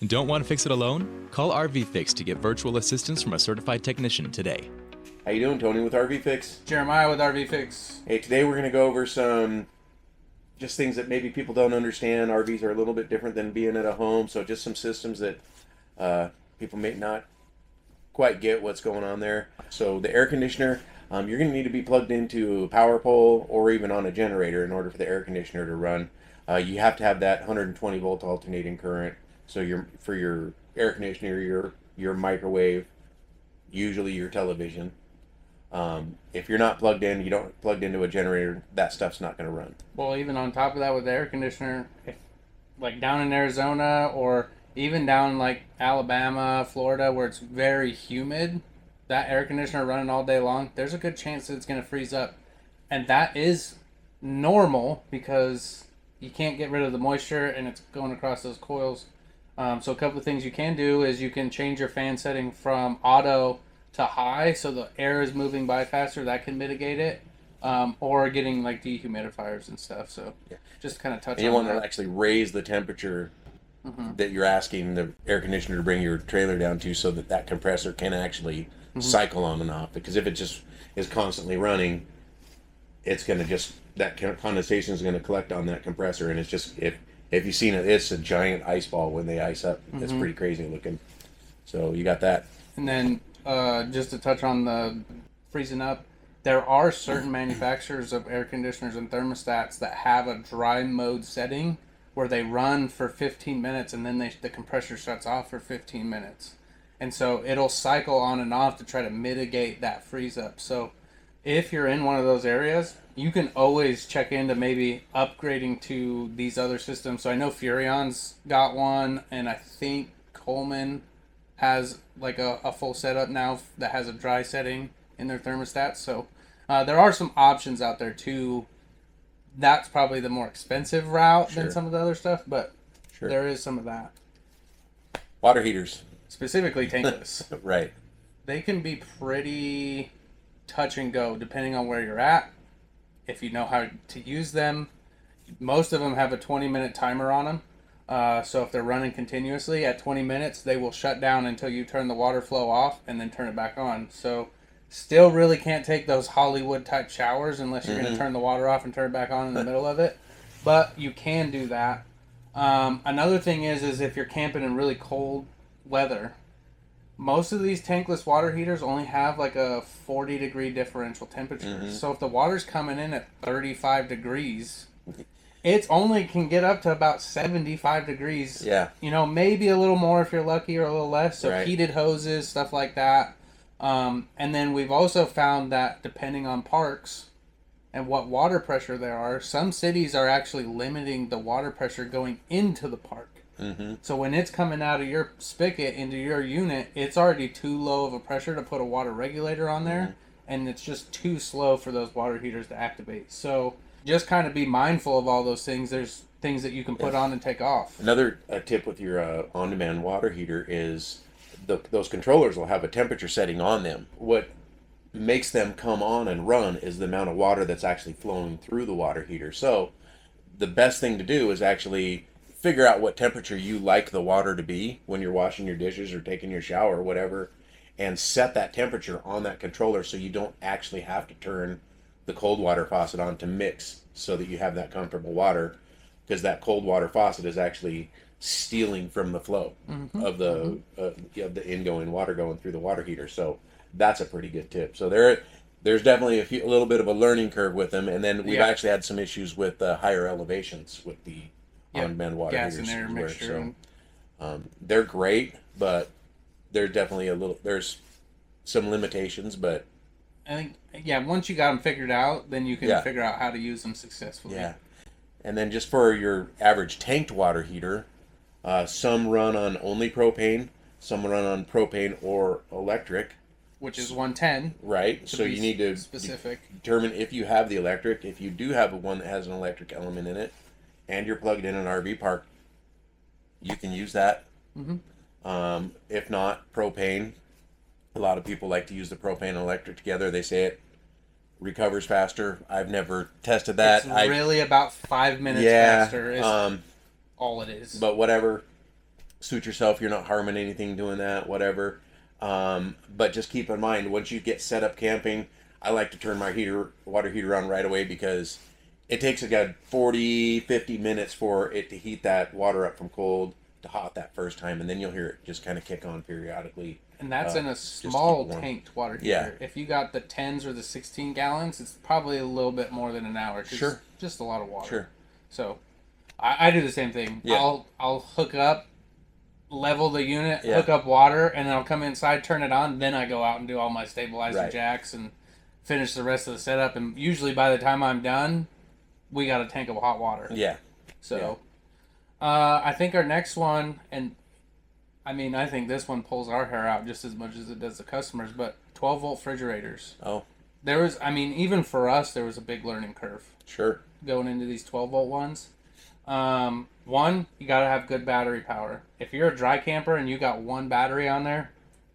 Don't want to fix it alone? Call RVFix to get virtual assistance from a certified technician today. How you doing, Tony with RVFix? Jeremiah with RVFix. Hey, today we're going to go over some just things that maybe people don't understand. RVs are a little bit different than being at a home, so just some systems that people may not quite get what's going on there. So the air conditioner, you're going to need to be plugged into a power pole or even on a generator in order for the air conditioner to run. You have to have that 120 volt alternating current. So for your air conditioner, your microwave, usually your television. If you're not plugged in, you don't plugged into a generator, that stuff's not going to run. Well, even on top of that with the air conditioner, if, like down in Arizona or even down like Alabama, Florida, where it's very humid, that air conditioner running all day long, there's a good chance that it's going to freeze up. And that is normal because you can't get rid of the moisture and it's going across those coils. So a couple of things you can do is you can change your fan setting from auto to high so the air is moving by faster. That can mitigate it. Or getting like dehumidifiers and stuff. So just kind of touch on that. You want to actually raise the temperature that you're asking the air conditioner to bring your trailer down to so that that compressor can actually cycle on and off. Because if it just is constantly running, it's going to just, that condensation is going to collect on that compressor. And it's just, if you've seen it, it's a giant ice ball when they ice up. It's pretty crazy looking. So you got that. And then just to touch on the freezing up, there are certain manufacturers of air conditioners and thermostats that have a dry mode setting where they run for 15 minutes and then the compressor shuts off for 15 minutes. And so it'll cycle on and off to try to mitigate that freeze up. So if you're in one of those areas, you can always check into maybe upgrading to these other systems. So I know Furion's got one, and I think Coleman has like a full setup now that has a dry setting in their thermostats. So there are some options out there too. That's probably the more expensive route than some of the other stuff, but there is some of that. Water heaters. Specifically tankless. Right. They can be pretty touch and go depending on where you're at. If you know how to use them, most of them have a 20-minute timer on them. So if they're running continuously at 20 minutes, they will shut down until you turn the water flow off and then turn it back on. So still really can't take those Hollywood type showers unless you're going to turn the water off and turn it back on in the middle of it. But you can do that. Another thing is if you're camping in really cold weather, most of these tankless water heaters only have like a 40-degree differential temperature. So if the water's coming in at 35 degrees, it only can get up to about 75 degrees. Yeah. You know, maybe a little more if you're lucky or a little less. So heated hoses, stuff like that. And then we've also found that depending on parks and what water pressure there are, some cities are actually limiting the water pressure going into the park. So when it's coming out of your spigot into your unit, it's already too low of a pressure to put a water regulator on there, and it's just too slow for those water heaters to activate. So just kind of be mindful of all those things. There's things that you can put on and take off. Another tip with your on-demand water heater is those controllers will have a temperature setting on them. What makes them come on and run is the amount of water that's actually flowing through the water heater. So the best thing to do is actually figure out what temperature you like the water to be when you're washing your dishes or taking your shower or whatever, and set that temperature on that controller so you don't actually have to turn the cold water faucet on to mix so that you have that comfortable water, because that cold water faucet is actually stealing from the flow of the ingoing water going through the water heater. So that's a pretty good tip. So there's definitely a little bit of a learning curve with them, and then we've actually had some issues with higher elevations with the on-demand water gas heaters. And air mixture. So, they're great, but there's definitely there's some limitations, but I think, once you got them figured out, then you can figure out how to use them successfully. Yeah. And then just for your average tanked water heater, some run on only propane, some run on propane or electric. Which is 110. Right. So you need to determine if you have the electric. If you do have one that has an electric element in it, and you're plugged in an RV park, you can use that. If not, propane. A lot of people like to use the propane and electric together. They say it recovers faster. I've never tested that. It's really about 5 minutes faster is all it is. But whatever. suit yourself. You're not harming anything doing that, whatever. But just keep in mind, once you get set up camping, I like to turn my water heater on right away, because it takes a good 40, 50 minutes for it to heat that water up from cold to hot that first time, and then you'll hear it just kind of kick on periodically. And that's in a small tanked water heater. Yeah. If you got the 10s or the 16 gallons, it's probably a little bit more than an hour. Sure. Just a lot of water. Sure. So, I do the same thing. Yeah. I'll hook up, level the unit, hook up water, and then I'll come inside, turn it on, then I go out and do all my stabilizer jacks and finish the rest of the setup. And usually by the time I'm done, we got a tank of hot water. Yeah. So, I think our next one, and I mean, I think this one pulls our hair out just as much as it does the customers, but 12-volt refrigerators. Oh. There was, I mean, even for us, there was a big learning curve. Sure. Going into these 12-volt ones. One, you got to have good battery power. If you're a dry camper and you got one battery on there,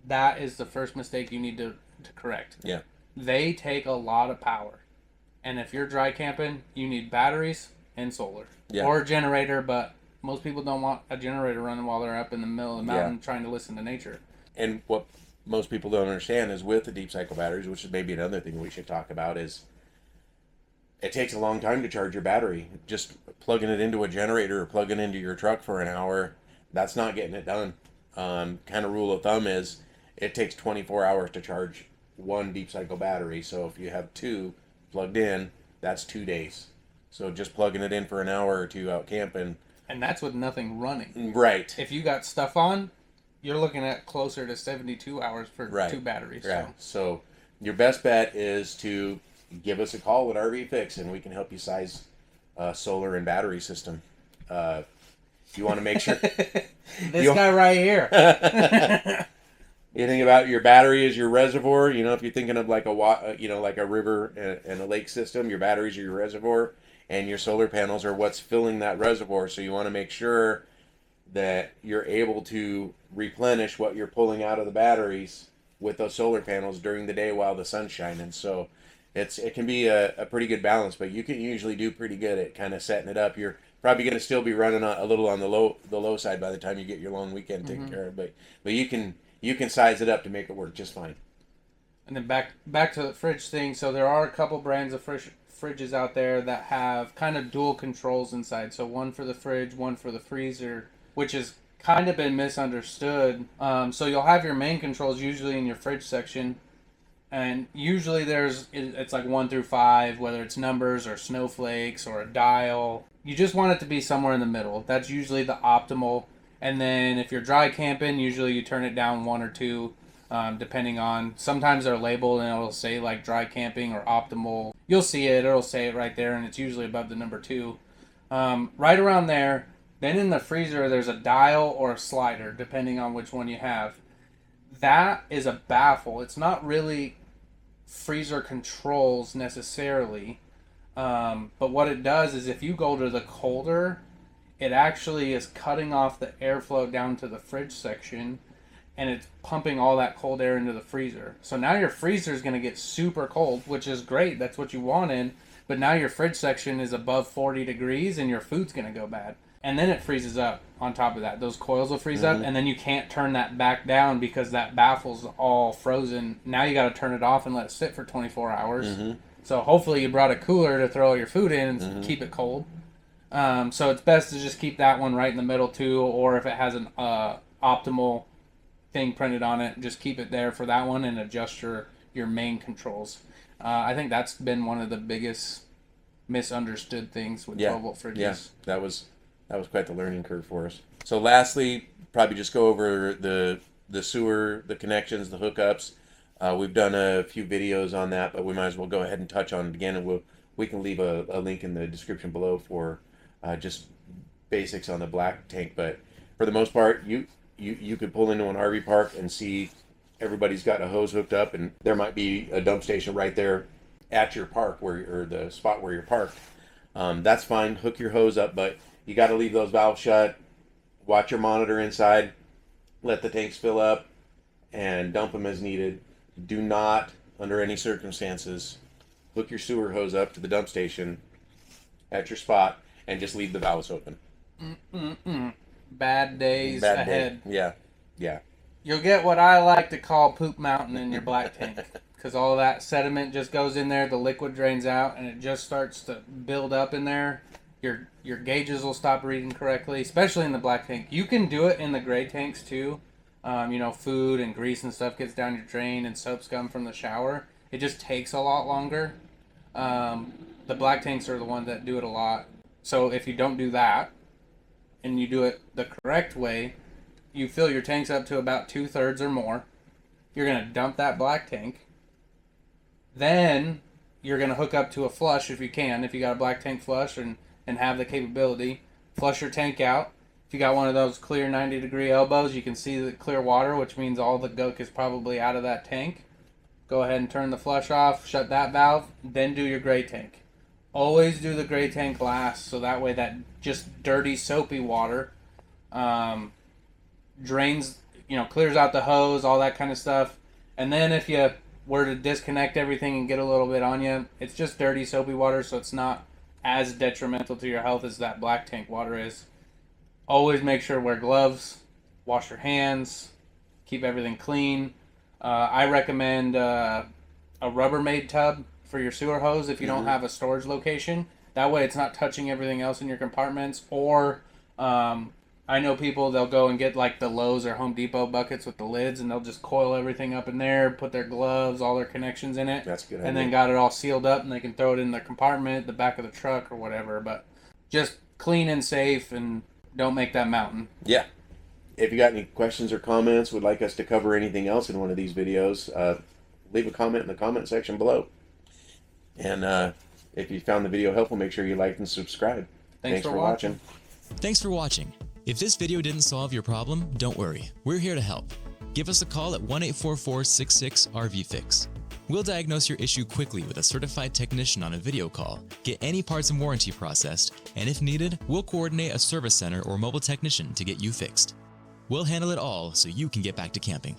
that is the first mistake you need to correct. Yeah. They take a lot of power. And if you're dry camping, you need batteries and solar. Yeah. Or a generator, but most people don't want a generator running while they're up in the middle of the mountain trying to listen to nature. And what most people don't understand is, with the deep cycle batteries, which is maybe another thing we should talk about, is it takes a long time to charge your battery. Just plugging it into a generator or plugging it into your truck for an hour, that's not getting it done. Kind of rule of thumb is it takes 24 hours to charge one deep cycle battery. So if you have two plugged in, that's 2 days. So just plugging it in for an hour or two out camping. And that's with nothing running. Right. If you got stuff on, you're looking at closer to 72 hours for two batteries. Right. So your best bet is to give us a call at RVFix, and we can help you size solar and battery system. You want to make sure this guy right here. You think about your battery as your reservoir. You know, if you're thinking of like like a river and a lake system, your batteries are your reservoir, and your solar panels are what's filling that reservoir. So you want to make sure that you're able to replenish what you're pulling out of the batteries with those solar panels during the day while the sun's shining. So it can be a pretty good balance, but you can usually do pretty good at kind of setting it up. You're probably going to still be running a little on the low side by the time you get your long weekend taken care of, but you can size it up to make it work just fine. And then back to the fridge thing. So there are a couple brands of fridges out there that have kind of dual controls inside. So one for the fridge, one for the freezer, which has kind of been misunderstood. So you'll have your main controls usually in your fridge section. And usually it's like 1 through 5, whether it's numbers or snowflakes or a dial. You just want it to be somewhere in the middle. That's usually the optimal. And then if you're dry camping, usually you turn it down 1 or 2, depending on, sometimes they're labeled and it'll say like dry camping or optimal. You'll see it, it'll say it right there, and it's usually above the number 2. Right around there. Then in the freezer, there's a dial or a slider, depending on which one you have. That is a baffle. It's not really freezer controls necessarily, but what it does is if you go to the colder, it actually is cutting off the airflow down to the fridge section, and it's pumping all that cold air into the freezer. So now your freezer is going to get super cold, which is great. That's what you wanted. But now your fridge section is above 40 degrees, and your food's going to go bad. And then it freezes up on top of that. Those coils will freeze up, and then you can't turn that back down because that baffle's all frozen. Now you got to turn it off and let it sit for 24 hours. So hopefully you brought a cooler to throw your food in and keep it cold. So it's best to just keep that one right in the middle too, or if it has an optimal thing printed on it, just keep it there for that one and adjust your main controls. I think that's been one of the biggest misunderstood things with 12-volt fridges. Yeah, that was quite the learning curve for us. So lastly, probably just go over the sewer, the connections, the hookups. We've done a few videos on that, but we might as well go ahead and touch on it again, and we can leave a link in the description below for just basics on the black tank. But for the most part, you could pull into an RV park and see everybody's got a hose hooked up, and there might be a dump station right there at your park or the spot where you're parked. That's fine. Hook your hose up, but you got to leave those valves shut. Watch your monitor inside. Let the tanks fill up and dump them as needed. Do not, under any circumstances, hook your sewer hose up to the dump station at your spot and just leave the valves open. bad days Bad ahead. day. Yeah. You'll get what I like to call poop mountain in your black tank, because all that sediment just goes in there, the liquid drains out, and it just starts to build up in there. Your gauges will stop reading correctly, especially in the black tank. You can do it in the gray tanks too. Food and grease and stuff gets down your drain, and soap scum from the shower. It just takes a lot longer. The black tanks are the ones that do it a lot. So if you don't do that, and you do it the correct way, you fill your tanks up to about 2/3 or more. You're going to dump that black tank. Then you're going to hook up to a flush if you can. If you got a black tank flush and have the capability, flush your tank out. If you got one of those clear 90-degree elbows, you can see the clear water, which means all the gunk is probably out of that tank. Go ahead and turn the flush off, shut that valve, then do your gray tank. Always do the gray tank last, so that way that just dirty, soapy water drains, clears out the hose, all that kind of stuff. And then if you were to disconnect everything and get a little bit on you, it's just dirty, soapy water, so it's not as detrimental to your health as that black tank water is. Always make sure to wear gloves, wash your hands, keep everything clean. I recommend a Rubbermaid tub for your sewer hose if you don't have a storage location. That way it's not touching everything else in your compartments. Or I know people, they'll go and get like the Lowe's or Home Depot buckets with the lids, and they'll just coil everything up in there, put their gloves, all their connections in it. That's a good and idea. then got it all sealed up, and they can throw it in their compartment, the back of the truck or whatever. But just clean and safe, and don't make that mountain. Yeah. If you got any questions or comments, would like us to cover anything else in one of these videos, leave a comment in the comment section below. And if you found the video helpful, make sure you like and subscribe. Thanks for watching. Thanks for watching. If this video didn't solve your problem, don't worry. We're here to help. Give us a call at 1-844-66-RVFix. We'll diagnose your issue quickly with a certified technician on a video call, get any parts and warranty processed, and if needed, we'll coordinate a service center or mobile technician to get you fixed. We'll handle it all so you can get back to camping.